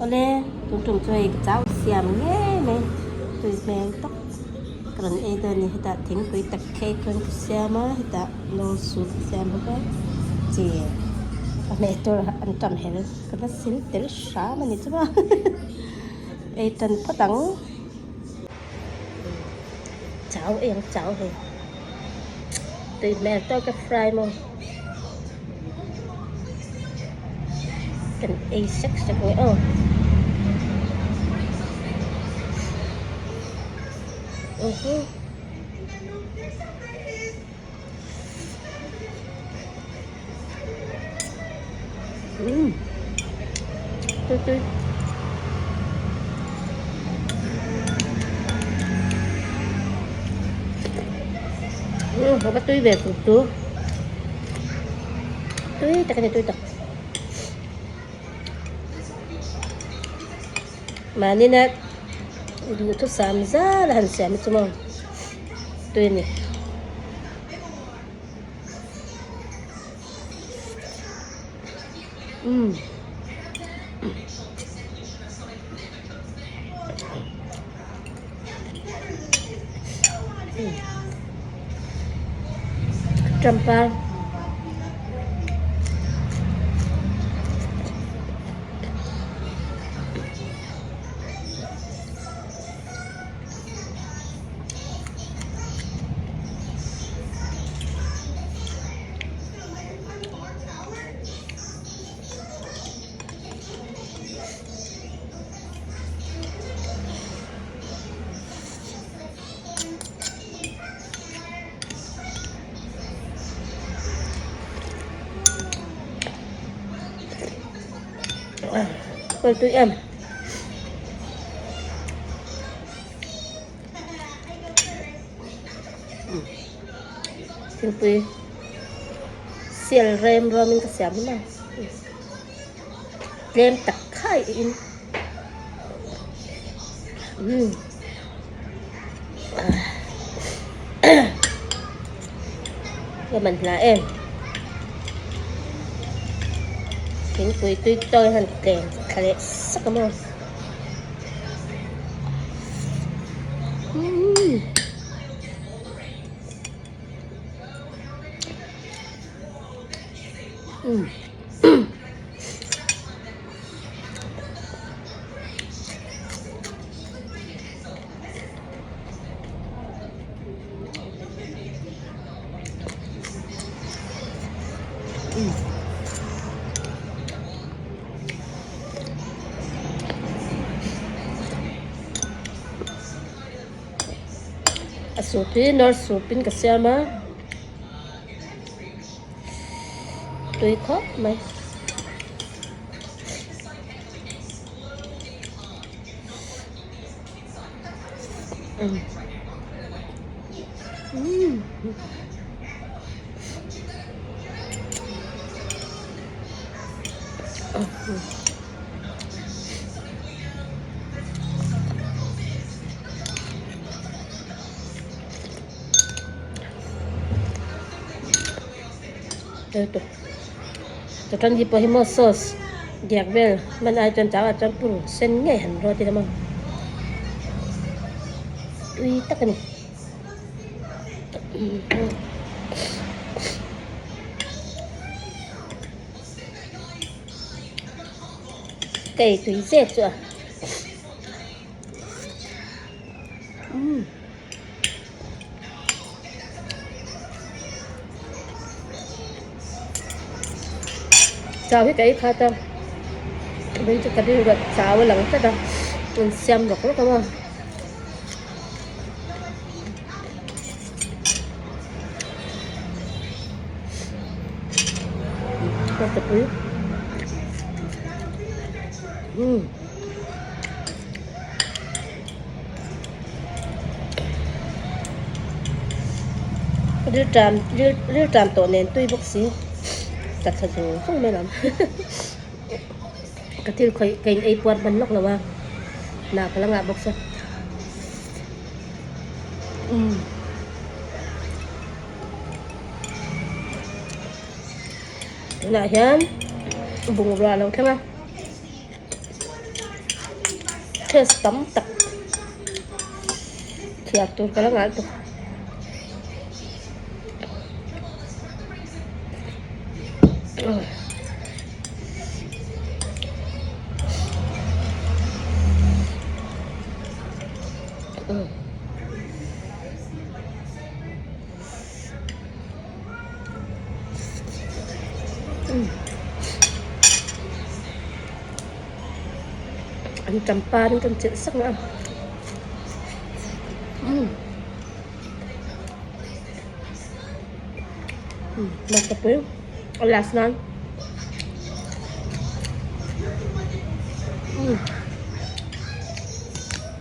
Oleh tuntung cuy cháu xiêm nghe mày tụi mẹ tóc còn ai đây thì ta thỉnh tụi ta kê con xiêm á thì ta lo sụt xiêm hết chị mẹ tôi ăn trầm hết cái nó xin tới sáng mà nhỉ chứ mà ai trần phát đắng cháu em cháu thì tụi mẹ tôi cái fry mà cần ai sắc sắc nữa tôi không bắt tôi về của tôi ta cái này tôi tập mà nên là đủ thuốc xàm ra là hẳn xàm chứ mà tôi này Trumpa rồi tụi em tụi xiên rem rồi mình có xém mà rem tắc khai in rồi mình là em những tụi tôi hành kèm khá sắc cảm ơn supin nor supin kasi ama tui khó mày Tuh. Tukan di pohimo sos diak bel man ai chan chawa campur sen ngai han roti namang tui tak ni cây tui dễ chưa chào cái pha tâm bây giờ cái điều vật chào với lắng tất đâu mình xem được rất không con tập quý đưa tràm tổ nền tuy bốc xí chặt thật sự không mê lắm cái thứ kênh ấy quan bắn lóc là ba nào cái lăng ngạ bốc xí lại hen bùng ra lâu thế mà Test tamtak. Tiatur ka lang nga ito. Ang tamparin kang sak na. Basta po yun. Ang last na.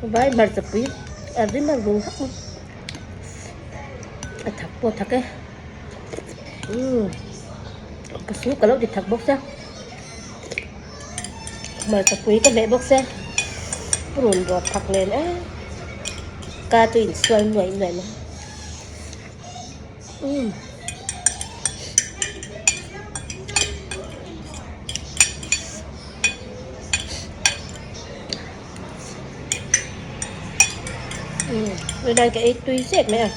Bye, basta po yun. Adi magbuhak mo. At takpo, take. Kasi kalau ditakbok siya. Basta po yun ka, bebok siya. Purun buat taklen. Kato yun, swal mo, yun na. Rồi đây cái tuy xếp mẹ à.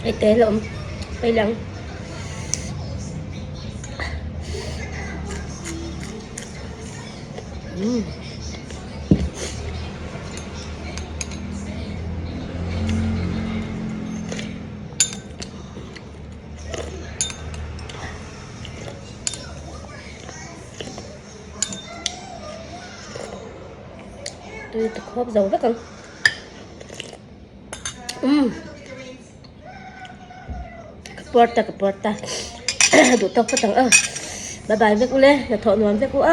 Ay té lộn. Tay lắng. Tôi thực hộp dầu rất cần. Kaporta. Đủ tóc phát tăng. Bye bye với cô Lê. Là thọ nón với cô.